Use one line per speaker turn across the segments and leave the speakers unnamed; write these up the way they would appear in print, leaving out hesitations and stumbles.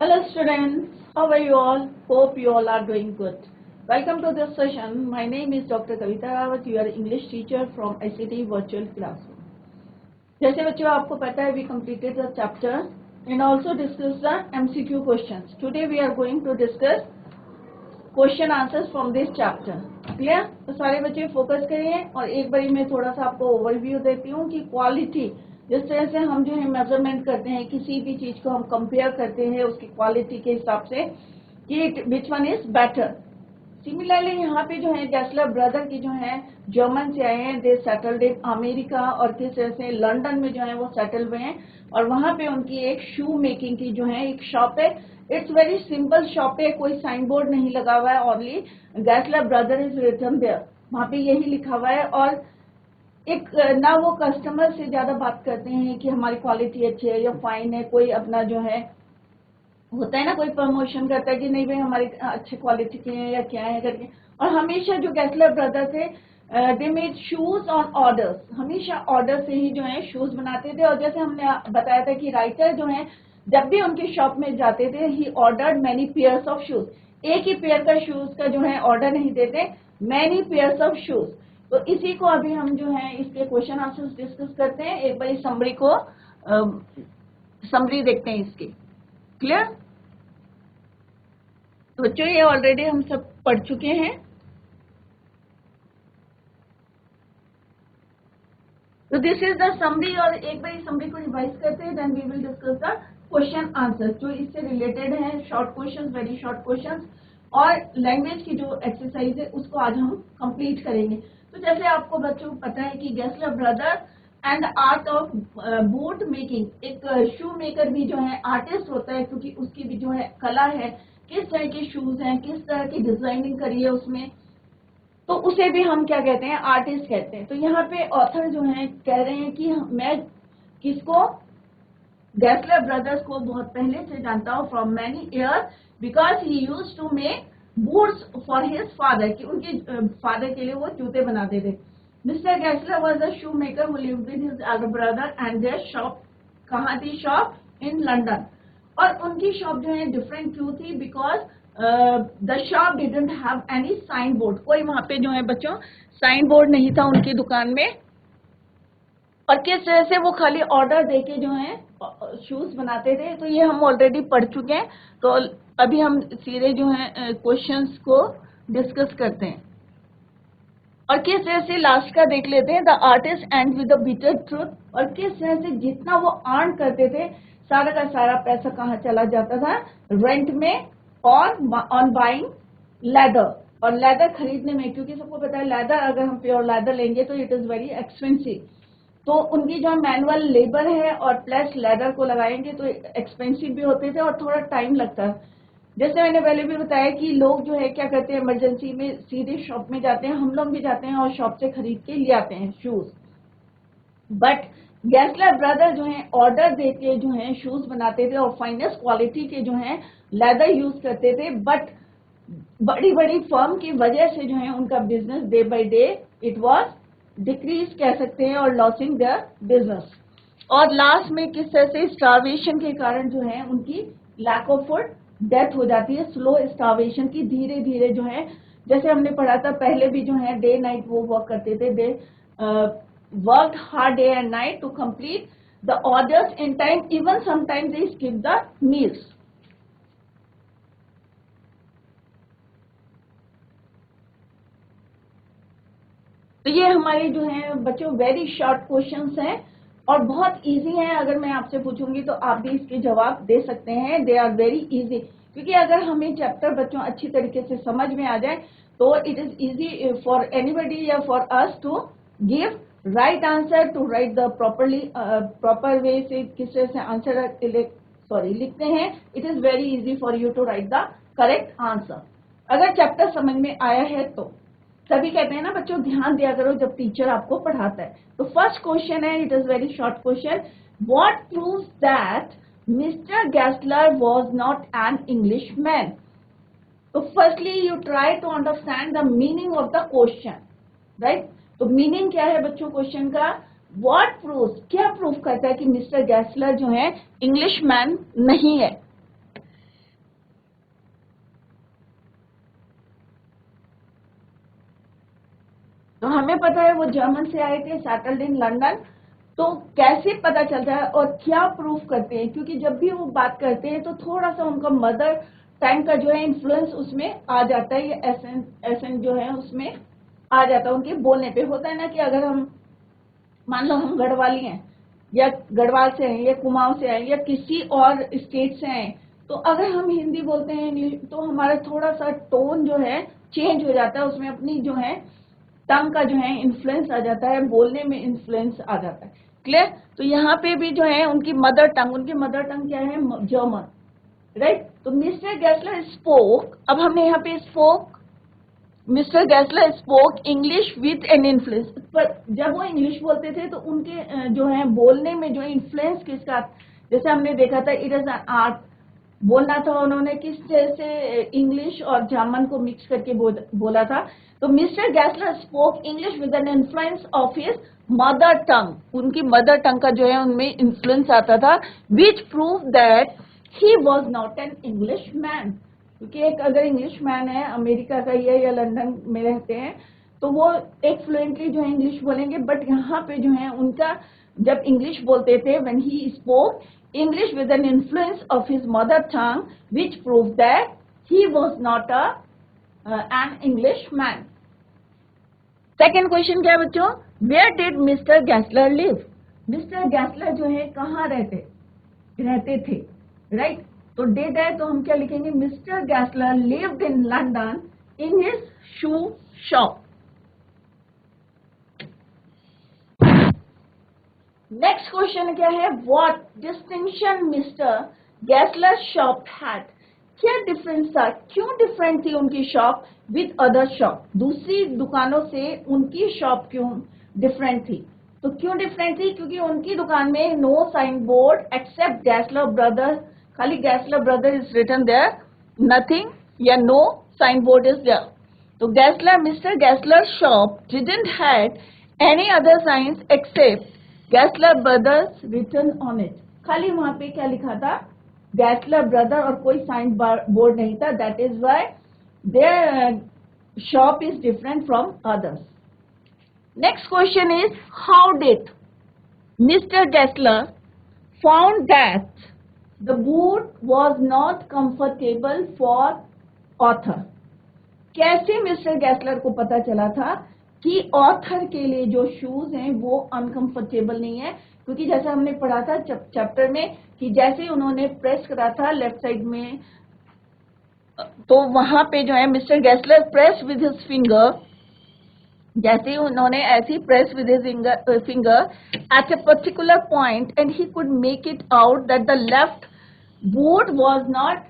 Hello students, how are you all? Hope you all are doing good. Welcome to this session. My name is Dr. Kavita Rawat, your English teacher from ICT Virtual Classroom. जैसे बच्चों आपको पता है, we completed the chapter and also discussed the MCQ questions. Today we are going to discuss question answers from this chapter. Clear? तो सारे बच्चे focus करिए और एक बारी मैं थोड़ा सा आपको ओवरव्यू देती हूँ कि क्वालिटी जिस तरह से हम जो है मेजरमेंट करते हैं, किसी भी चीज को हम कंपेयर करते हैं उसकी क्वालिटी के हिसाब से कि which one is better. Similarly यहाँ पे जो है गैसलर ब्रदर की जो है जर्मन से आए हैं, दे सेटल्ड इन अमेरिका और किस तरह से लंदन में जो है वो सेटल हुए हैं और वहां पे उनकी एक शू मेकिंग की जो है एक शॉप है. इट्स वेरी सिंपल शॉप है, कोई साइन बोर्ड नहीं लगा हुआ है, only Gessler brother is written there, वहां पे यही लिखा हुआ है. और एक ना वो कस्टमर से ज्यादा बात करते हैं कि हमारी क्वालिटी अच्छी है या फाइन है, कोई अपना जो है होता है ना कोई प्रमोशन करता है कि नहीं भाई हमारी अच्छे क्वालिटी के हैं या क्या है करके. और हमेशा जो गैसलर ब्रदर थे they made shoes on orders, हमेशा ऑर्डर से ही जो है शूज बनाते थे. और जैसे हमने बताया था कि राइटर जो है जब भी उनके शॉप में जाते थे ही ordered many pairs of shoes, एक ही पेयर का शूज का जो है ऑर्डर नहीं देते, मैनी पेयर्स ऑफ शूज. तो इसी को अभी हम जो है इसके क्वेश्चन आंसर्स डिस्कस करते हैं. एक बार समरी को समरी देखते हैं इसकी. क्लियर? तो बच्चों ये ऑलरेडी हम सब पढ़ चुके हैं. तो दिस इज द समरी और एक बार समरी को रिवाइज करते हैं, then we will discuss the question answer जो इससे रिलेटेड है. Short questions, very short questions और लैंग्वेज की जो एक्सरसाइज है उसको आज हम कंप्लीट करेंगे. तो जैसे आपको बच्चों को पता है कि Gessler brother and art of boot making, एक शू मेकर भी जो है आर्टिस्ट होता है क्योंकि उसकी भी जो है कला है, किस तरह के शूज हैं, किस तरह की डिजाइनिंग करी है उसमें, तो उसे भी हम क्या कहते हैं, आर्टिस्ट कहते हैं. तो यहाँ पे ऑथर जो है कह रहे हैं कि मैं किसको, गैसलर ब्रदर्स को बहुत पहले से जानता हूँ, from many year, because he used to make boots for his father, कि उनके फादर के लिए वो जूते बनाते थे. Mister Gessler was a shoe maker who lived with his elder brother and there shop, कहाँ थी शॉप, इन लंदन. और उनकी शॉप जो है डिफरेंट क्यों थी, because the shop didn't have any sign board, कोई वहां पे जो है बच्चों साइन बोर्ड नहीं था उनकी दुकान में. और किस तरह से वो खाली ऑर्डर देके जो है शूज बनाते थे, तो ये हम ऑलरेडी पढ़ चुके हैं. तो अभी हम सीधे जो है क्वेश्चंस को डिस्कस करते हैं और किस तरह से लास्ट का देख लेते हैं. The artist and with the bitter truth, और किस तरह से जितना वो अर्न करते थे सारा का सारा पैसा कहाँ चला जाता था, रेंट में और ऑन बाइंग लेदर, और लेदर खरीदने में, क्योंकि सबको पता है लेदर अगर हम प्योर लेदर लेंगे तो इट इज वेरी एक्सपेंसिव. तो उनकी जो मैनुअल लेबर है और प्लस लेदर को लगाएंगे तो एक्सपेंसिव भी होते थे और थोड़ा टाइम लगता है. जैसे मैंने पहले भी बताया कि लोग जो है क्या करते हैं, इमरजेंसी में सीधे शॉप में जाते हैं, हम लोग भी जाते हैं और शॉप से खरीद के ले आते हैं शूज. बट गैसलर ब्रदर जो है ऑर्डर देके जो है शूज बनाते थे और फाइनेस्ट क्वालिटी के जो है लेदर यूज करते थे. बट बड़ी बड़ी फर्म की वजह से जो है उनका business day by day it was decrease कह सकते हैं और लॉसिंग द बिजनेस. और लास्ट में किस तरह से स्टार्वेशन के कारण जो है उनकी लैक ऑफ फूड डेथ हो जाती है, स्लो स्टार्वेशन की, धीरे धीरे जो है जैसे हमने पढ़ा था पहले भी जो है डे नाइट वो वर्क करते थे. They work hard day and night to complete the orders in time, even sometimes they skip the meals. तो ये हमारे जो है बच्चों वेरी शॉर्ट क्वेश्चंस हैं और बहुत इजी हैं. अगर मैं आपसे पूछूंगी तो आप भी इसके जवाब दे सकते हैं. दे आर वेरी इजी, क्योंकि अगर हमें चैप्टर बच्चों अच्छी तरीके से समझ में आ जाए तो it is easy for anybody या for us to give right answer, to write the properly proper way से किस तरह से आंसर लिखते हैं. It is very easy for you to write the correct answer अगर चैप्टर समझ में आया है तो. सभी कहते हैं ना बच्चों ध्यान दिया करो जब टीचर आपको पढ़ाता है. तो फर्स्ट क्वेश्चन है, it is very short question, what proves that Mister Gessler was not an English man. तो firstly you try to understand the meaning of the question, right. तो मीनिंग क्या है बच्चों क्वेश्चन का, व्हाट प्रूव्स, क्या proof करता है कि मिस्टर गैसलर जो है इंग्लिश मैन नहीं है. तो हमें पता है वो जर्मन से आए थे, सेटल्ड इन लंदन। तो कैसे पता चलता है और क्या प्रूफ करते हैं, क्योंकि जब भी वो बात करते हैं तो थोड़ा सा उनका मदर टंग का जो है इन्फ्लुएंस उसमें आ जाता है, ये एसेंट जो है उसमें आ जाता है उनके बोलने पे। होता है ना कि अगर हम मान लो हम गढ़वाली हैं या गढ़वाल से हैं या कुमाऊं से हैं या किसी और स्टेट से हैं, तो अगर हम हिंदी बोलते हैं इंग्लिश, तो हमारा थोड़ा सा टोन जो है चेंज हो जाता है, उसमें अपनी जो है टंग का जो है इन्फ्लुएंस आ जाता है, बोलने में इन्फ्लुएंस आ जाता है। क्लियर? तो यहाँ पे भी जो है उनकी मदर टंग क्या है? German, right? तो मिस्टर गैसलर स्पोक, अब हमने यहाँ पे spoke, Mister Gessler spoke English with an influence, पर जब वो इंग्लिश बोलते थे तो उनके जो है बोलने में जो इन्फ्लुएंस किसका, जैसे हमने देखा था इट इज एन आर्ट, बोलना था उन्होंने किस जैसे इंग्लिश और जर्मन को मिक्स करके बोला था। तो Mister Gessler spoke English with an influence of his mother tongue, उनकी मदर टंग का जो है उनमें इन्फ्लुएंस आता था, विच prove that he was not an English man. क्योंकि एक अगर इंग्लिश मैन है, अमेरिका का ही है या लंदन में रहते हैं, तो वो एक फ्लुएंटली जो है इंग्लिश बोलेंगे, बट यहाँ पे जो है उनका जब इंग्लिश बोलते थे, when he spoke English with an influence of his mother tongue, which proved that he was not an English man. Second question क्या है बच्चों? Where did Mr. Gessler live? Mr. Gessler जो है कहाँ रहते थे, right? तो did है तो हम क्या लिखेंगे? Mr. Gessler lived in London in his shoe shop. Next question क्या है? What distinction Mister Gessler shop had, क्या डिफरेंस था, क्यों डिफरेंट थी उनकी शॉप विद अदर शॉप, दूसरी दुकानों से उनकी शॉप क्यों डिफरेंट थी? तो क्यों डिफरेंट थी? क्योंकि उनकी दुकान में no sign board except Gessler brother, खाली Gessler brother is written there, nothing या no sign board is there. तो Gessler, Mister Gessler shop didn't had any other signs except Gessler brothers written on it, खाली वहां पे क्या लिखा था? गैसलर brother, और कोई साइन बोर्ड नहीं था। That is why their shop is different from others. Next question is how did Mister Gessler found that the boot was not comfortable for author, कैसे मिस्टर गैसलर को पता चला था कि ऑथर के लिए जो शूज हैं वो अनकंफर्टेबल नहीं है? क्योंकि जैसा हमने पढ़ा था चैप्टर में कि जैसे उन्होंने प्रेस करा था लेफ्ट साइड में, तो वहां पे जो है Mister Gessler press with his finger, जैसे उन्होंने ऐसी press with his finger at a particular point and he could make it out that the left boot was not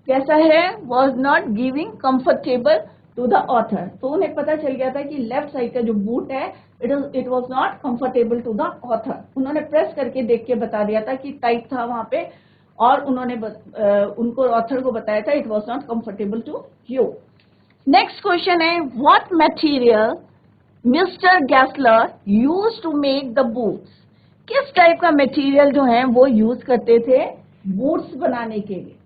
कैसा है, was not giving comfortable to the author. तो उन्हें पता चल गया था कि लेफ्ट साइड का जो बूट है it was not comfortable to the author. उन्होंने प्रेस करके देख के बता दिया था कि टाइट था वहां पे, और उन्होंने उनको ऑथर को बताया था it was not comfortable to you. Next question है what material Mister Gessler use to make the boots, किस टाइप का मटेरियल जो है वो यूज करते थे बूट्स बनाने के लिए,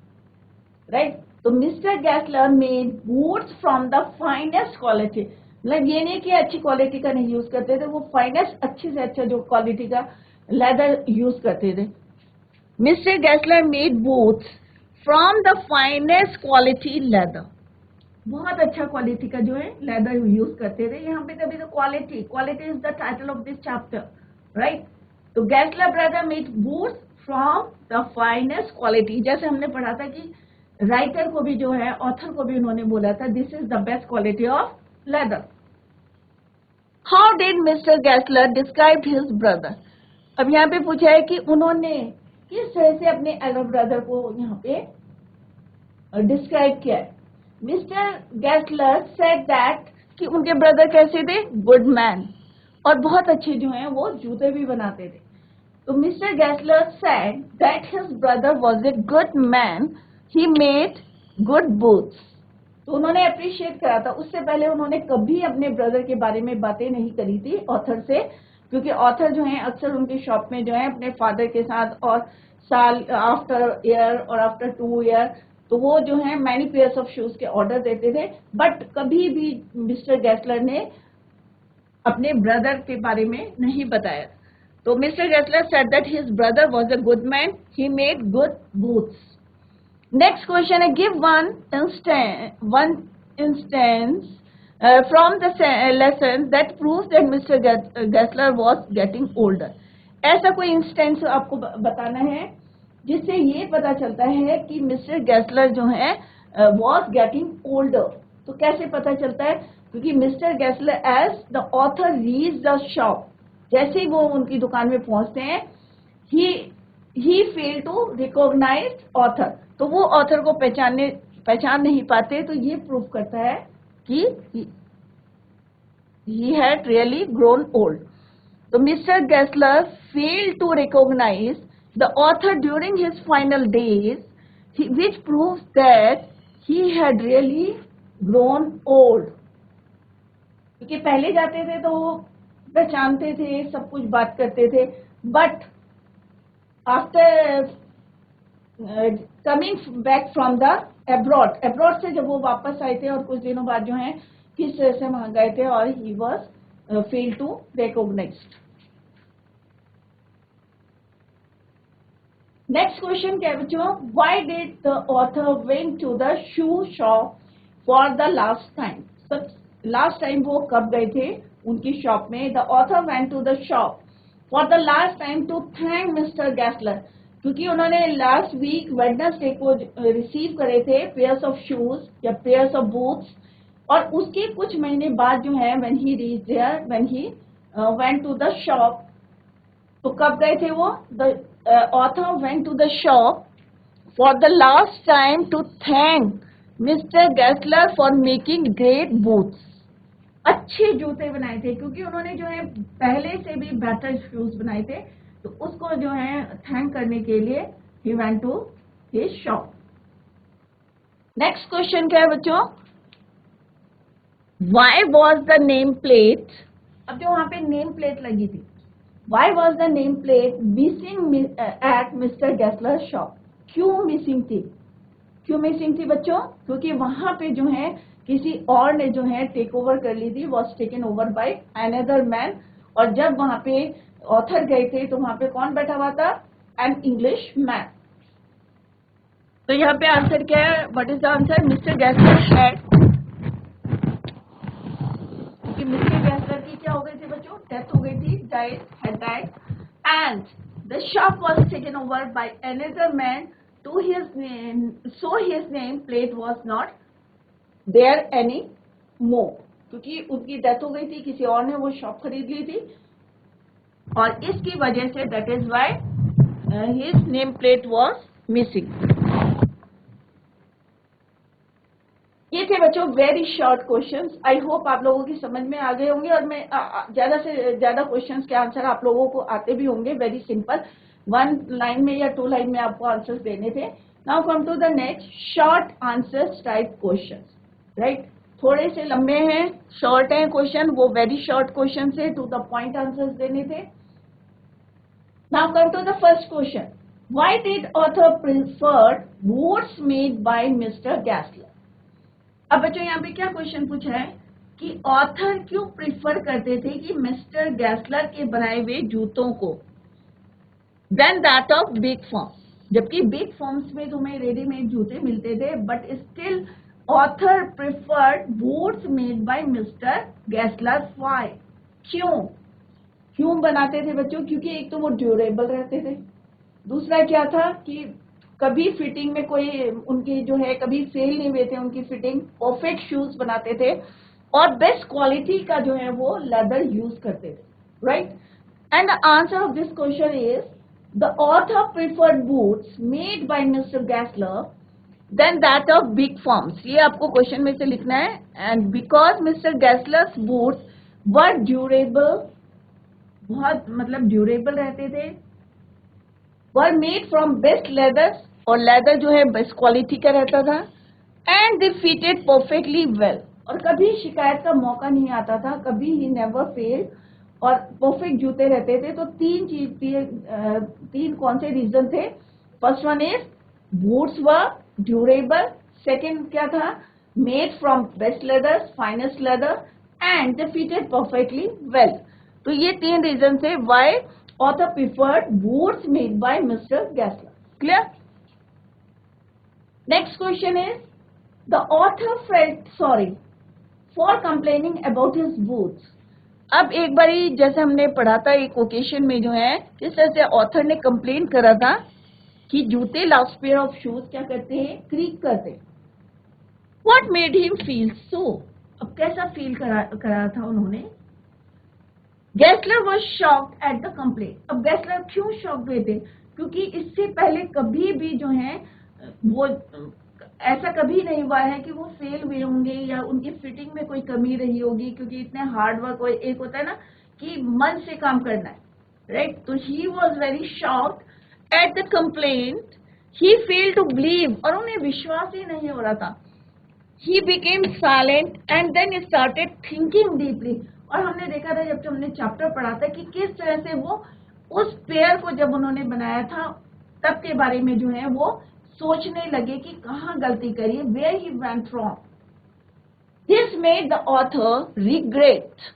राइट? तो Mister Gessler made boots from the finest quality, मतलब ये नहीं कि अच्छी क्वालिटी का नहीं यूज करते थे, वो फाइनेस्ट अच्छे से अच्छा जो क्वालिटी का लेदर यूज करते थे। Mister Gessler made boots from the finest quality leather, बहुत अच्छा क्वालिटी का जो है लेदर यूज करते थे। यहाँ पे कभी तो quality is the title of this chapter, right? तो Gessler brother made boots from the finest quality, जैसे हमने पढ़ा था कि राइटर को भी जो है ऑथर को भी उन्होंने बोला था this is the best quality of leather. How did Mister Gessler describe his brother, अब यहाँ पे पूछा है कि उन्होंने किस तरह से अपने एल्डर ब्रदर को यहाँ पे डिस्क्राइब किया है। मिस्टर गैसलर सेड दैट कि उनके ब्रदर कैसे थे? गुड मैन, और बहुत अच्छे जो हैं वो जूते भी बनाते थे। तो Mister Gessler said that his brother was a good man, he made good boots. तो उन्होंने अप्रिशिएट करा था। उससे पहले उन्होंने कभी अपने ब्रदर के बारे में बातें नहीं करी थी ऑथर से, क्योंकि ऑथर जो है अक्सर उनके शॉप में जो है अपने फादर के साथ और साल आफ्टर ईयर और आफ्टर 2 ईयर तो वो जो है मैनी पेयर्स ऑफ शूज के ऑर्डर देते थे, बट कभी भी मिस्टर गैसलर ने अपने ब्रदर के बारे में नहीं बताया। तो Mister Gessler said that his brother was a good man, he made good boots. Next question है, give one instance from the lesson that proves that Mister Gessler was getting older. ऐसा कोई instance आपको बताना है जिससे ये पता चलता है कि मिस्टर गेस्लर जो है वाज गेटिंग ओल्डर। तो कैसे पता चलता है? क्योंकि Mister Gessler as the author reach the shop, जैसे ही वो उनकी दुकान में पहुंचते हैं, he fail to recognize author, तो वो ऑथर को पहचान नहीं पाते। तो ये प्रूव करता है कि he had really grown old. So Mr. Gessler failed to recognize the author during his final days, which proves that he had really grown old. क्योंकि पहले जाते थे तो वो पहचानते थे, सब कुछ बात करते थे, but after coming back from the abroad से जब वो वापस आए थे और कुछ दिनों बाद जो है किस तरह से वहां गए थे, और he was fail to recognize. Next question क्या है बच्चों? Why did the author went to the shoe shop for the last time? Last time वो कब गए थे उनकी शॉप में? The author went to the shop for the last time to thank Mister Gessler, क्योंकि उन्होंने लास्ट वीक वेडनेसडे को receive करे थे पेयर्स ऑफ शूज या पेयर्स ऑफ बूट्स, और उसके कुछ महीने बाद जो है when he reach there, when he went to the shop, तो कब गए थे वो? The author went to the shop for the last time to thank Mister Gessler for making great boots. अच्छे जूते बनाए थे, क्योंकि उन्होंने जो है पहले से भी बेटर शूज बनाए थे, तो उसको जो है थैंक करने के लिए he went to his shop. Next question क्या है बच्चों? Why was the name plate, अब जो वहां पे नेम प्लेट लगी थी, Why was the name plate missing at Mr. Gessler's shop? क्यों मिसिंग थी? क्यों मिसिंग थी बच्चों? क्योंकि वहां पे जो है किसी और ने जो है टेक ओवर कर ली थी, was taken over by another man, और जब वहां पे ऑथर गए थे तो वहां पे कौन बैठा हुआ था? N English man. तो यहाँ पे आंसर क्या है? What is the answer? Mister Gessler had, कि मिस्टर गेस्लर की क्या हो गई थी बच्चों? डेथ हो गई थी, had died, and the shop was taken over by another man to his name, so his name plate was not there anymore, क्योंकि उनकी डेथ हो गई थी, किसी और ने वो शॉप खरीद ली थी, और इसकी वजह से that is why his name plate was missing. ये थे बच्चों वेरी शॉर्ट क्वेश्चंस। आई होप आप लोगों की समझ में आ गए होंगे, और मैं ज्यादा से ज्यादा क्वेश्चंस के आंसर आप लोगों को आते भी होंगे। वेरी सिंपल, 1 लाइन में या 2 लाइन में आपको आंसर्स देने थे। Now come to the next, short answers type questions, right? थोड़े से लंबे हैं, शॉर्ट हैं क्वेश्चन, वो वेरी शॉर्ट क्वेश्चन से टू द पॉइंट आंसर्स देने थे। Now come to the first question, why did author preferred boots made by Mister Gessler? अब बच्चों यहाँ पे क्या क्वेश्चन पूछा है कि ऑथर क्यों प्रिफर करते थे कि मिस्टर गेस्लर के बनाए हुए जूतों को then that of big firm, जबकि बिग फर्म्स में तुम्हें रेडीमेड जूते मिलते थे, but still author preferred boots made by Mister Gessler. Why? क्यों बनाते थे बच्चों? क्योंकि एक तो वो ड्यूरेबल रहते थे, दूसरा क्या था कि कभी फिटिंग में कोई उनकी जो है कभी फेल नहीं हुए थे, उनकी फिटिंग परफेक्ट शूज बनाते थे, और बेस्ट क्वालिटी का जो है वो लेदर यूज करते थे, right? And the answer of this question is the author preferred boots made by Mister Gessler then that of big firms. ये आपको क्वेश्चन में से लिखना है। And because Mister Gessler's boots were durable, बहुत मतलब ड्यूरेबल रहते थे, were made from best leathers, और लेदर जो है बेस्ट क्वालिटी का रहता था, and they fitted perfectly well, और कभी शिकायत का मौका नहीं आता था, कभी ही नेवर फेल, और परफेक्ट जूते रहते थे। तो तीन कौन से रीजन थे? First one is boots were durable, second क्या था? Made from best leather, finest leather, and they fitted perfectly well. तो ये 3 रीजन है why author preferred boots made by Mr. Gessler. Clear? Next question is, the author felt sorry for complaining about his boots. अब एक बारी जैसे हमने पढ़ा था एक ओकेशन में जो है किस तरह से ऑथर ने कंप्लेन करा था कि जूते लास्ट पेयर ऑफ शूज क्या करते हैं, क्रीक करते हैं. What made him feel so? अब कैसा फील करा था उन्होंने. Gessler was shocked at the complaint. अब Gessler क्यों शॉक हुए थे, क्योंकि इससे पहले कभी भी जो है वो ऐसा कभी नहीं हुआ है कि वो फेल हुए होंगे या उनकी फिटिंग में कोई कमी रही होगी, क्योंकि इतने हार्ड वर्क एक होता है ना कि मन से काम करना है, राइट. तो he was very shocked at the complaint. He failed to believe, और उन्हें विश्वास ही नहीं हो रहा था. He became silent and then started thinking deeply. और हमने देखा था जब हमने चैप्टर पढ़ा था कि किस तरह से वो उस पेयर को जब उन्होंने बनाया था तब के बारे में जो है वो सोचने लगे कि कहाँ गलती करी, where he went wrong. This made the author regret.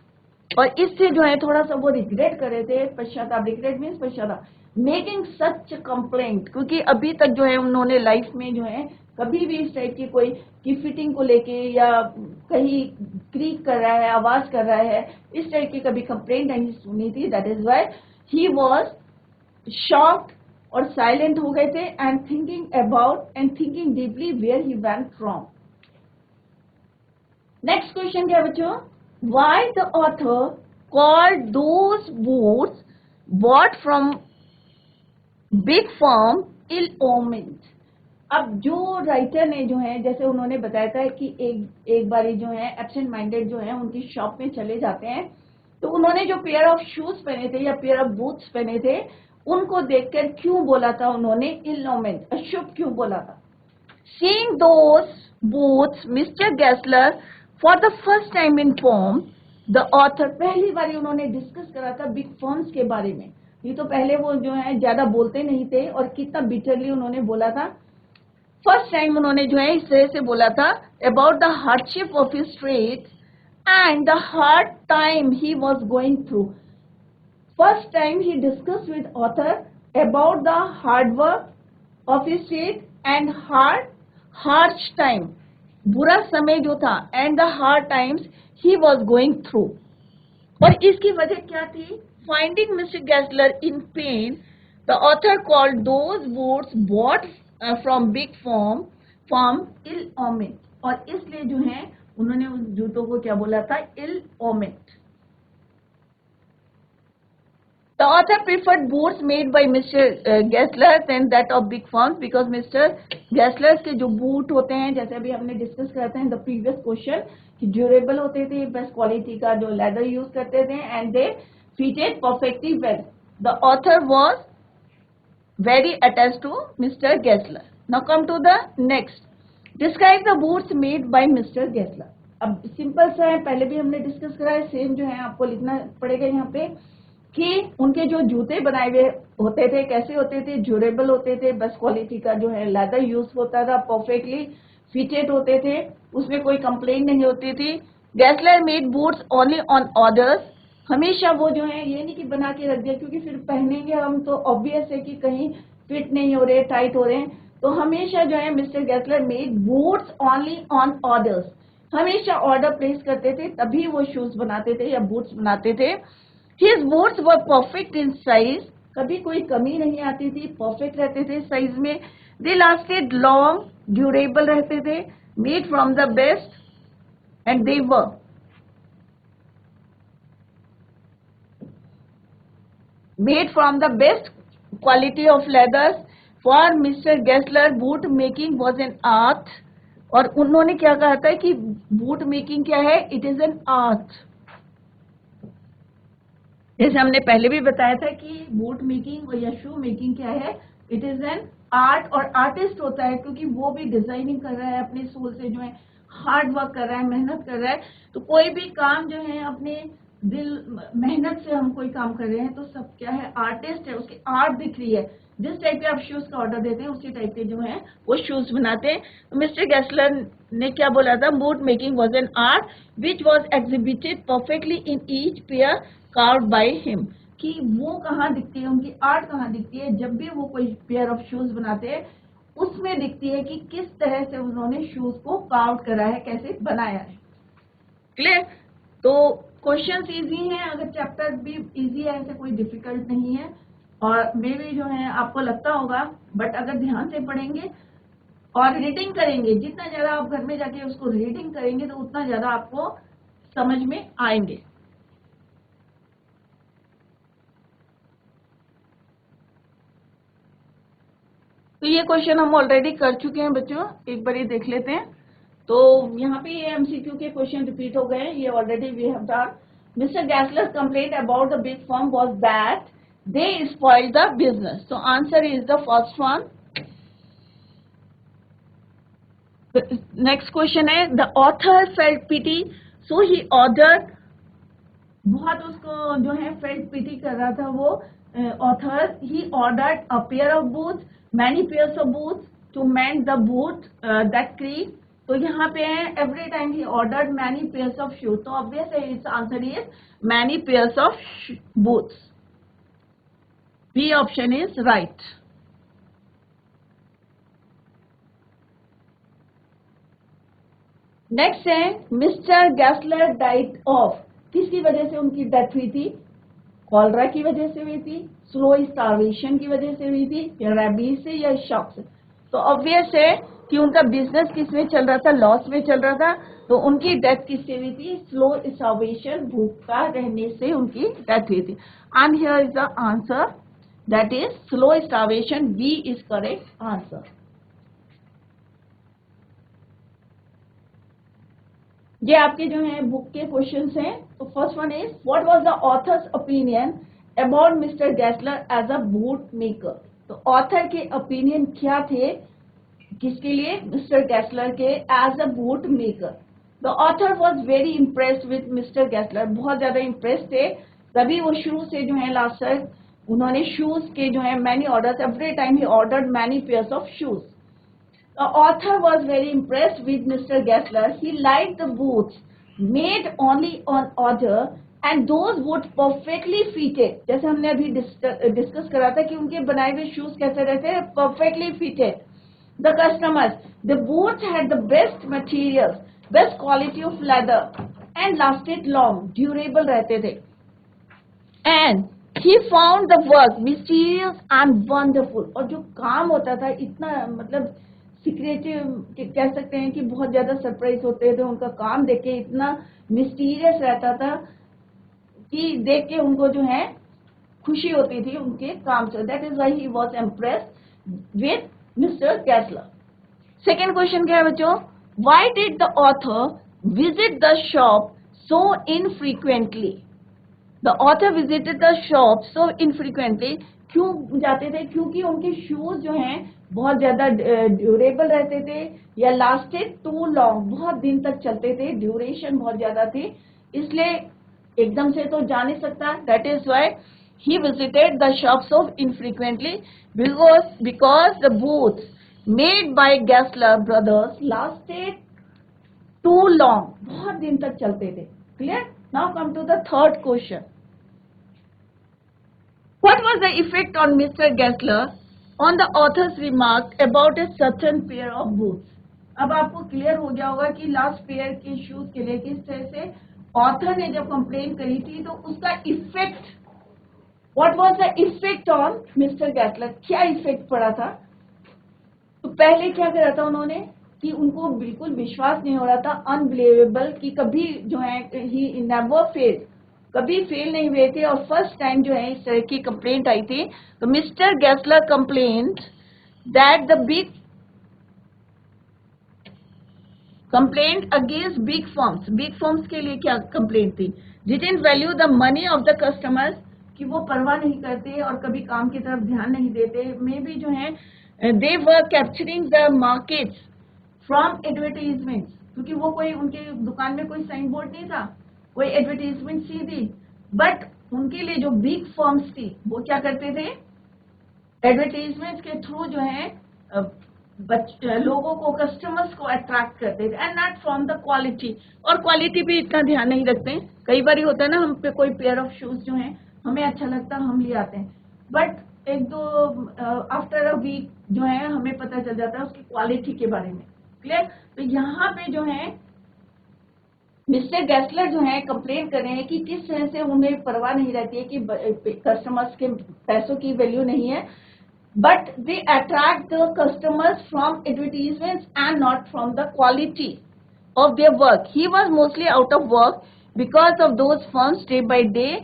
और इससे जो है थोड़ा सा वो रिग्रेट कर रहे थे, पश्चाताप. रिग्रेट मीन्स पश्चाताप. मेकिंग सच कंप्लेंट, क्योंकि अभी तक जो है उन्होंने लाइफ में जो है कभी भी इस टाइप की कोई की फिटिंग को लेके या कहीं क्रीक कर रहा है, आवाज कर रहा है, इस टाइप की कभी कंप्लेंट नहीं सुनी थी. That is why he was shocked और साइलेंट हो गए थे and thinking deeply where he went wrong. Next question क्या बच्चों, why the author called those boots bought from big firm ill-omened. अब जो राइटर ने जो है जैसे उन्होंने बताया था कि एक बारी जो है एब्सेंट माइंडेड जो है उनकी शॉप में चले जाते हैं, तो उन्होंने जो पेयर ऑफ शूज पहने थे या पेयर ऑफ बूट्स पहने थे उनको देखकर क्यों बोला था उन्होंने ill-omened, अशुभ क्यों बोला था. Seeing those boots, Mr. Gessler for the first time informed the author. पहली बारी उन्होंने डिस्कस करा था बिग फर्म्स के बारे में. ये तो पहले वो जो है ज्यादा बोलते नहीं थे और कितना बिटरली उन्होंने बोला था. फर्स्ट टाइम उन्होंने जो है इस तरह से बोला था about the hardship of his trade and the hard time he was going through. First time he discuss with author about the hard work of his trade and harsh time, बुरा समय जो था, and the hard times he was going through. और इसकी वजह क्या थी, finding Mister Gessler in pain, the author called those boots bought from big firm ill-omened. और इसलिए जो है उन्होंने उस जूतों को क्या बोला था, ill-omened. The author preferred boots made by Mr. Gessler than that of big firms because Mr. Gessler के जो बूट होते हैं जैसे अभी हमने डिस्कस किया था इन द प्रीवियस क्वेश्चन कि ड्यूरेबल होते थे, बेस्ट क्वालिटी का जो लेदर यूज करते थे and they fitted perfectly well. The author was very attached to Mister Gessler. Now come to the next. Describe the boots made by Mister Gessler. अब simple सा है, पहले भी हमने डिस्कस करा है, सेम जो है आपको लिखना पड़ेगा यहाँ पे कि उनके जो जूते बनाए हुए होते थे कैसे होते थे, ड्यूरेबल होते थे, बेस्ट क्वालिटी का जो है लेदर यूज होता था, परफेक्टली फिटेड होते थे, उसमें कोई कंप्लेन नहीं होती थी. Gessler made boots only on orders. हमेशा वो जो है ये नहीं कि बना के रख दिया क्योंकि फिर पहनेंगे हम तो ऑब्वियस है कि कहीं फिट नहीं हो रहे, टाइट हो रहे हैं. तो हमेशा जो है Mister Gessler made boots only on orders. हमेशा ऑर्डर प्लेस करते थे तभी वो शूज बनाते थे या बूट्स बनाते थे. His boots were perfect in size. कभी कोई कमी नहीं आती थी, परफेक्ट रहते थे साइज में. They lasted long, durable रहते थे, made from the best, and they were made from the best quality of leathers. For Mr. Gessler, boot making was an art. और उन्होंने क्या कहा था कि बूट मेकिंग क्या है, इट इज एन आर्ट. जैसे हमने पहले भी बताया था कि बूट मेकिंग या शू मेकिंग क्या है, इट इज एन आर्ट. और आर्टिस्ट होता है क्योंकि वो भी डिजाइनिंग कर रहा है अपने सोल से, जो है हार्ड वर्क कर रहा है, मेहनत कर रहा है. तो कोई भी काम जो है अपने दिल मेहनत से हम कोई काम कर रहे हैं तो सब क्या है, आर्टिस्ट है, उसकी आर्ट दिख रही है। जिस टाइप के आप शूज का ऑर्डर देते हैं उसी टाइप के जो है वो शूज बनाते हैं। तो मिस्टर गेस्लर ने क्या बोला था, boot making was an art which was exhibited perfectly in each pair carved by him, कि वो कहाँ दिखती है, उनकी आर्ट कहाँ दिखती है, जब भी वो कोई पेयर ऑफ शूज बनाते हैं उसमें दिखती है कि किस तरह से उन्होंने शूज को कार्व करा है, कैसे बनाया है। क्लियर? तो क्वेश्चंस इजी हैं, अगर चैप्टर भी इजी है, ऐसे कोई डिफिकल्ट नहीं है, और मे भी जो है आपको लगता होगा, बट अगर ध्यान से पढ़ेंगे और रीडिंग करेंगे, जितना ज्यादा आप घर में जाके उसको रीडिंग करेंगे तो उतना ज्यादा आपको समझ में आएंगे। तो ये क्वेश्चन हम ऑलरेडी कर चुके हैं बच्चों, एक बार ये देख लेते हैं। तो यहाँ पे ये एमसीक्यू के क्वेश्चन रिपीट हो गए, ये already we have done. Mister Gessler's complaint about the big firm was that they spoiled the business. तो answer is the first one. Next question है, the author felt pity so he ordered, बहुत उसको जो है felt पिटी कर रहा था वो author, he ordered a pair of boots, many pairs of boots to mend the boot that creak. तो यहाँ पे है every time he ordered many pairs of shoes, तो ऑब्वियस है it's answer is many pairs of boots. B option is right. Next है, Mister Gessler died of, किसकी वजह से उनकी डेथ हुई थी? कॉलरा की वजह से हुई थी, स्लो स्टार्वेशन की वजह से हुई थी, या रेबीज से, या शॉक से? तो ऑब्वियस है कि उनका बिजनेस किसमें चल रहा था, लॉस में चल रहा था, तो उनकी डेथ किससे हुई थी? स्लो स्टार्वेशन, भूखा रहने से उनकी डेथ हुई थी। And here is the answer, that is slow starvation. B is correct answer. ये आपके जो है बुक के क्वेश्चंस हैं। तो first one is, what was the author's opinion about Mister Gessler as a boot maker? तो ऑथर के opinion क्या थे किसके लिए? मिस्टर गैसलर के as a boot maker. The author was very impressed with Mister Gessler, बहुत ज्यादा impress थे, तभी वो शुरू से जो है लास्ट तक उन्होंने शूज के जो है many orders, every time he ordered many pairs of shoes. The author was very impressed with Mr. Gessler. He liked the boots made only on order and those boots perfectly fitted. जैसे हमने अभी discuss करा था कि उनके बनाए हुए shoes कैसे रहते हैं, perfectly fitted. The customers, the boots had the best materials, best quality of leather and lasted long, durable रहते थे. And he found the work mysterious and wonderful. और जो काम होता था इतना मतलब सीक्रेटिव कह सकते हैं कि बहुत ज्यादा सरप्राइज होते थे, उनका काम देख के इतना मिस्टीरियस रहता था कि देख के उनको जो है खुशी होती थी उनके काम से। That is why he was impressed with Mister Gessler. Second question क्या है बच्चों, why did the author visit the shop so infrequently? The author visited the shop so infrequently, क्यों जाते थे? क्योंकि उनके शूज जो हैं बहुत ज्यादा ड्यूरेबल रहते थे, या लास्टेड टू लॉन्ग, बहुत दिन तक चलते थे, ड्यूरेशन बहुत ज्यादा थी, इसलिए एकदम से तो जा नहीं सकता। That is why he visited the shop so infrequently, because the boots made by Gessler brothers lasted too long, बहुत दिन तक चलते थे। Clear? Now come to the third question, what was the effect on Mr. Gessler on the author's remark about a certain pair of boots? अब आपको clear हो गया होगा कि लास्ट पेयर के शूज के लिए किस तरह से ऑथर ने जब कंप्लेन करी थी तो उसका effect, what was the effect on Mister Gessler, क्या इफेक्ट पड़ा था? तो पहले क्या करा था उन्होंने कि उनको बिल्कुल विश्वास नहीं हो रहा था, अनबिलीवेबल, कि कभी जो है ही नेवर फेल, कभी फेल नहीं हुए थे, और फर्स्ट टाइम जो है इस तरह की कंप्लेंट आई थी। तो Mister Gessler complaint that the big complaint against big firms के लिए क्या कंप्लेंट थी? Didn't value the money of the customers, कि वो परवाह नहीं करते और कभी काम की तरफ ध्यान नहीं देते, मे भी जो है they were capturing the markets from advertisements, क्योंकि वो कोई उनके दुकान में कोई साइन बोर्ड नहीं था, कोई एडवर्टीजमेंट सी दी, बट उनके लिए जो बिग फर्म्स थी वो क्या करते थे, एडवर्टीजमेंट के थ्रू जो है लोगों को, कस्टमर्स को अट्रैक्ट करते थे, and not from the quality. और क्वालिटी भी इतना ध्यान नहीं रखते हैं। कई बार होता है ना, हम पे कोई पेयर ऑफ शूज जो है हमें अच्छा लगता है, हम ले आते हैं, बट एक दो आफ्टर अ वीक जो है हमें पता चल जाता है उसकी क्वालिटी के बारे में। क्लियर? तो यहाँ पे जो है मिस्टर गैसलर जो है कंप्लेन कर रहे हैं कि किस तरह से उन्हें परवाह नहीं रहती है कि कस्टमर्स के पैसों की वैल्यू नहीं है, but they attract the customers from advertisements and not from the quality of their work. He was mostly out of work because of those firms. Day by day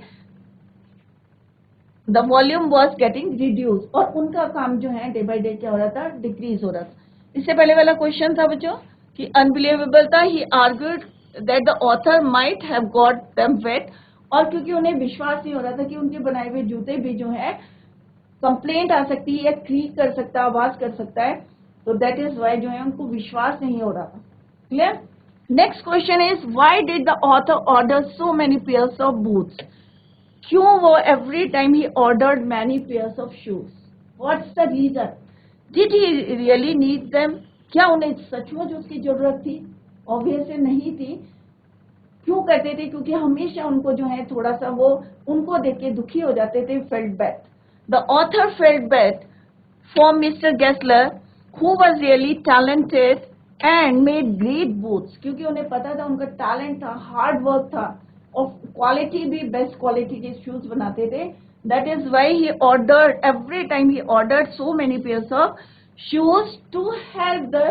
the volume was getting reduced, और उनका काम जो है day by day क्या हो रहा था, decrease हो रहा था। इससे पहले वाला क्वेश्चन था बच्चों कि अनबिलीवेबल था। He argued that the author might have got them wet, और क्योंकि उन्हें विश्वास नहीं हो रहा था कि उनके बनाए हुए जूते भी जो है कंप्लेंट आ सकती है, क्रीक कर सकता है, आवाज कर सकता है, तो दैट इज वाई जो है उनको विश्वास नहीं हो रहा था। Clear? Next question is why did the author order so many pairs of boots? क्यों वो every time he ordered many pairs of shoes? What's the reason? Did he really need them? क्या उन्हें सचमुच उसकी जरूरत थी? ऑब्वियसली नहीं थी। क्यों करते थे? क्योंकि हमेशा उनको जो है थोड़ा सा वो उनको देख के दुखी हो जाते थे, felt bad. The author felt bad for Mr. Gessler, who was really talented and made great boots, क्योंकि उन्हें पता था उनका टैलेंट था, हार्ड वर्क था, और क्वालिटी भी बेस्ट क्वालिटी के शूज बनाते थे। That is why he ordered, every time he ordered so many pairs of shoes to help the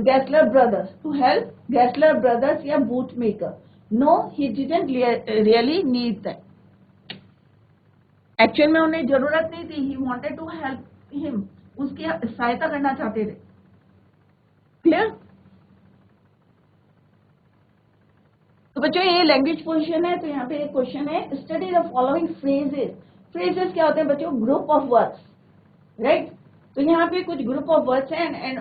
Gessler brothers, to help Gessler brothers या bootmaker. No, he didn't really need them. Actual में उन्हें जरूरत नहीं थी। He wanted to help him, उसकी सहायता करना चाहते थे। क्लियर? तो बच्चों ये लैंग्वेज क्वेश्चन है, तो यहाँ पे एक क्वेश्चन है, study the following phrases. Phrases क्या होते हैं बच्चों? Group of words, right? तो यहाँ पे कुछ ग्रुप ऑफ वर्ड्स हैं एंड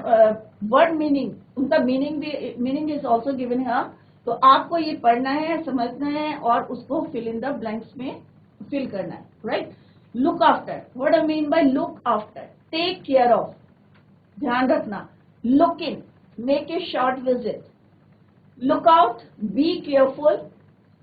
वर्ड मीनिंग, उनका मीनिंग इज ऑल्सो गिवन है। तो आपको ये पढ़ना है, समझना है, और उसको फिल इन द ब्लैंक्स में फिल करना है, right? Look after, what I mean by look after? Take care of, ध्यान रखना। Look in, make a short visit. Look out, be careful.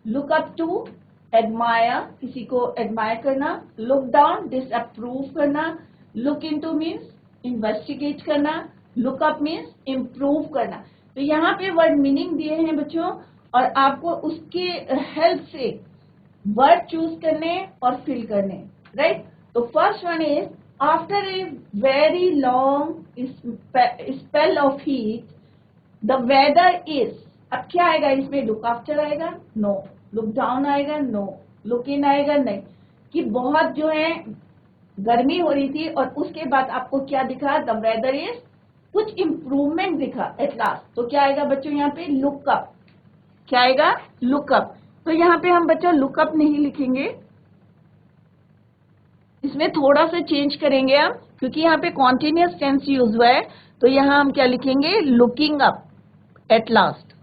Look up to, admire, किसी को admire करना। Look down, disapprove करना। Look into means investigate करना। Look up means improve करना। तो यहाँ पे वर्ड मीनिंग दिए हैं बच्चों, और आपको उसके हेल्प से वर्ड चूज करने और फिल करने, राइट? तो first one is after a very long spell of heat the weather is. अब क्या आएगा इसमें? लुक आफ्टर आएगा? नो। लुक डाउन आएगा? नो। लुक इन आएगा? नहीं। कि बहुत जो है गर्मी हो रही थी और उसके बाद आपको क्या दिखा? द वेदर इज, कुछ इंप्रूवमेंट दिखा एट लास्ट। तो क्या आएगा बच्चों यहाँ पे? Look up. क्या आएगा? Look up. तो यहाँ पे हम बच्चों लुकअप नहीं लिखेंगे, इसमें थोड़ा सा चेंज करेंगे हम, क्योंकि यहाँ पे कॉन्टिन्यूअस टेंस यूज हुआ है। तो यहाँ हम क्या लिखेंगे? Looking up at last.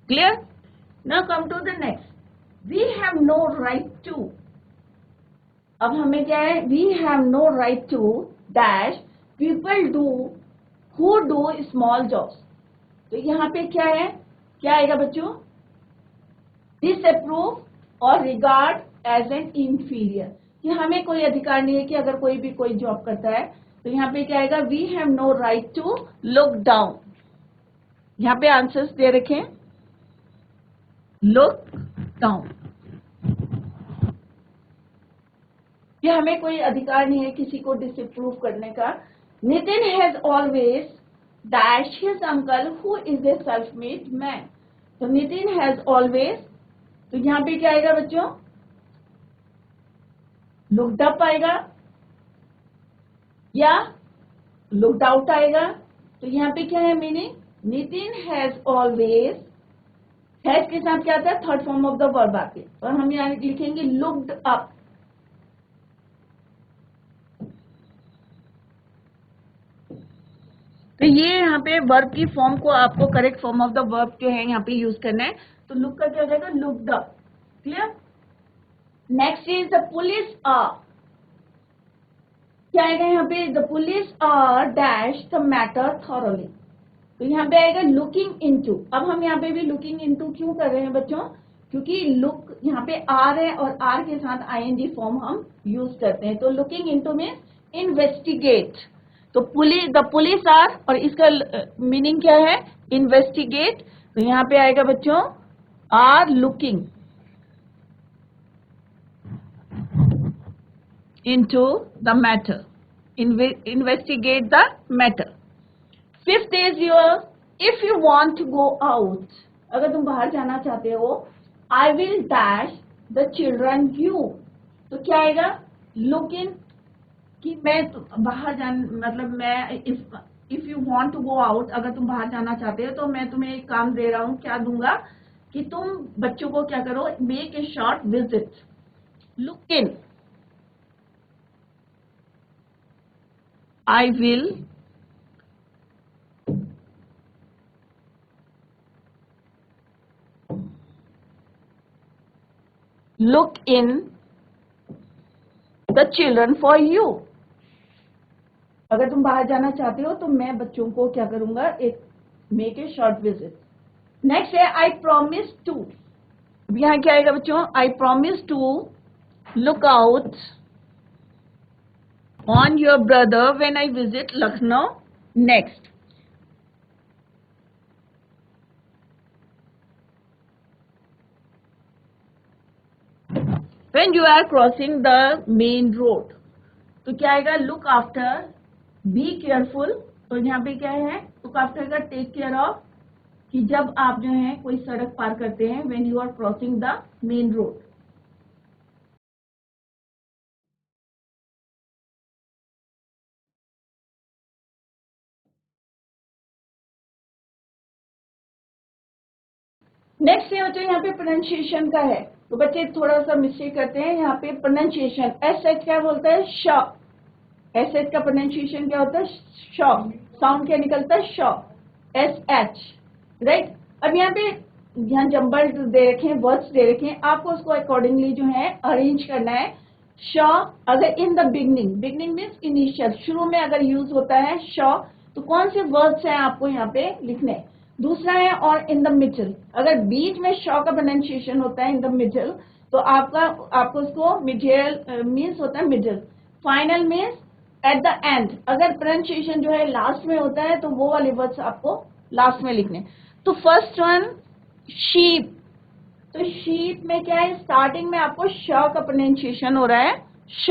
Clear? Now come to the next. We have no right to. अब हमें क्या है? We have no right to dash people do who do small jobs। तो यहाँ पे क्या है? क्या आएगा बच्चों? disapprove और regard as an inferior, कि हमें कोई अधिकार नहीं है कि अगर कोई भी कोई जॉब करता है। तो यहाँ पे क्या आएगा? we have no right to look down। यहाँ पे आंसर्स दे रखें, look down, कि हमें कोई अधिकार नहीं है किसी को डिसअप्रूव करने का। Nitin has always dash his uncle who is a self made man. तो नितिन हैज ऑलवेज, तो यहाँ पे क्या आएगा बच्चों? लुक्ड अप आएगा या लुक्ड आउट आएगा। तो यहाँ पे क्या है meaning? Nitin has always, has के साथ क्या आता है? Third form of the verb आके, और हम यहाँ लिखेंगे लुक्ड अप। तो ये यहाँ पे वर्ब की फॉर्म को आपको correct form of the verb जो है यहाँ पे यूज करना है। तो लुक का क्या हो जाएगा, looked up. Clear. Next is the police are, क्या आएगा यहाँ पे, the police are dash the matter thoroughly. तो यहाँ पे आएगा लुकिंग इनटू। अब हम यहाँ पे भी लुकिंग इनटू क्यों कर रहे हैं बच्चों, क्योंकि लुक यहाँ पे आर है और आर के साथ आईएनजी फॉर्म हम यूज करते हैं। तो लुकिंग इनटू मीन्स इन्वेस्टिगेट। तो द पुलिस आर, और इसका मीनिंग क्या है, इन्वेस्टिगेट। तो यहाँ पे आएगा बच्चों are looking into the matter, investigate the matter. Fifth is your, if you want to go out, अगर तुम बाहर जाना चाहते हो, I will dash the children you। तो क्या आएगा, look in, कि मैं बाहर मतलब मैं if you want to go out, अगर तुम बाहर जाना चाहते हो तो मैं तुम्हें एक काम दे रहा हूँ, क्या दूंगा, कि तुम बच्चों को क्या करो, make a short visit, look in। I will look in the children for you। अगर तुम बाहर जाना चाहते हो तो मैं बच्चों को क्या करूंगा, एक make a short visit. Next है आई प्रॉमिस टू। अब यहाँ क्या आएगा बच्चों, I promise to look out on your brother when I visit Lucknow next। When you are crossing the main road, तो क्या आएगा, look after, be careful। तो यहाँ पे क्या है, look after का take care of, कि जब आप जो है कोई सड़क पार करते हैं, when you are crossing the main road। Next है बच्चों यहाँ पे प्रोनाउंसिएशन का है। तो बच्चे थोड़ा सा मिस्टेक करते हैं यहाँ पे, प्रोनाउंसिएशन एस एच क्या बोलता है, श। एस एच का प्रोनाउंसिएशन क्या होता है, श। साउंड क्या निकलता है, श, एस एच, राइट। अब यहाँ पे यहाँ जम्बल दे रखे हैं, वर्ड्स दे रखे हैं, आपको उसको अकॉर्डिंगली जो है अरेंज करना है। श अगर in the beginning, beginning means initial, शुरू में अगर यूज होता है श, तो कौन से वर्ड्स हैं आपको यहाँ पे लिखने। दूसरा है और इन द मिडल, अगर बीच में श का प्रोनाउंसिएशन होता है इन द मिडल, तो आपको उसको मिडल मीन्स होता है middle. Final means at the end, अगर प्रोनाउंसिएशन जो है लास्ट में होता है तो वो वाले वर्ड्स आपको लास्ट में लिखने। तो फर्स्ट वन शीप। तो शीप में क्या है, स्टार्टिंग में आपको श का प्रोनाउंसिएशन हो रहा है श।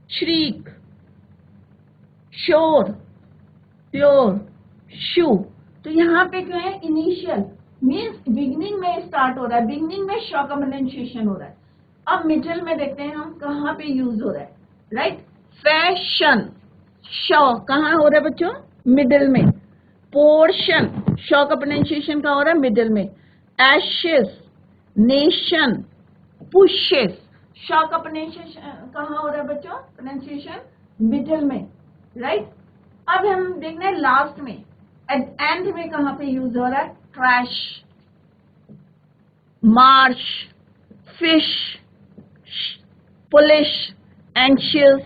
श्रीक, श्योर, प्योर, शू। तो यहाँ पे क्या है, इनिशियल मीन्स बिगनिंग में स्टार्ट हो रहा है, बिगनिंग में श का प्रोनाउंसिएशन हो रहा है। अब मिडल में देखते हैं हम कहाँ पे यूज हो रहा है, राइट। फैशन, श कहाँ हो रहा है बच्चों, मिडल में। पोर्शन, श का प्रोनाउंसिएशन का हो रहा है मिडल में। एशेस, नेशन, पुशेस, श का प्रोनाउंसिएशन कहाँ हो रहा है बच्चों, प्रोनाउंसिएशन मिडल में, राइट। अब हम देखना है लास्ट में, एंड में कहाँ पे यूज हो रहा है, trash, Marsh, fish, police, anxious.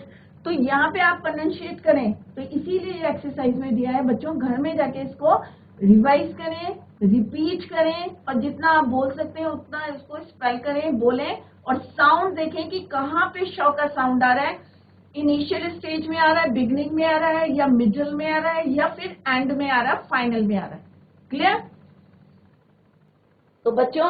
तो यहाँ पे आप प्रोनाउंशिएट करें, तो इसीलिए एक्सरसाइज में दिया है बच्चों, घर में जाके इसको रिवाइज करें, रिपीट करें, और जितना आप बोल सकते हैं उतना इसको स्पेल करें, बोलें, और साउंड देखें कि कहाँ पे श का साउंड आ रहा है, इनिशियल स्टेज में आ रहा है, बिगनिंग में आ रहा है, या मिडल में आ रहा है, या फिर एंड में आ रहा है, फाइनल में आ रहा है। क्लियर। तो बच्चों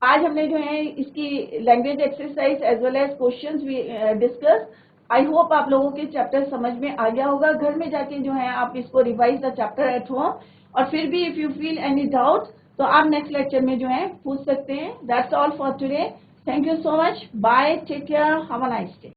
आज हमने जो है इसकी language exercise as well as questions भी डिस्कस। आई होप आप लोगों के चैप्टर समझ में आ गया होगा। घर में जाके जो है आप इसको revise the chapter at home, और फिर भी if you feel any doubt तो आप नेक्स्ट लेक्चर में जो है पूछ सकते हैं। That's all for today. Thank you so much, bye, take care, have a nice day.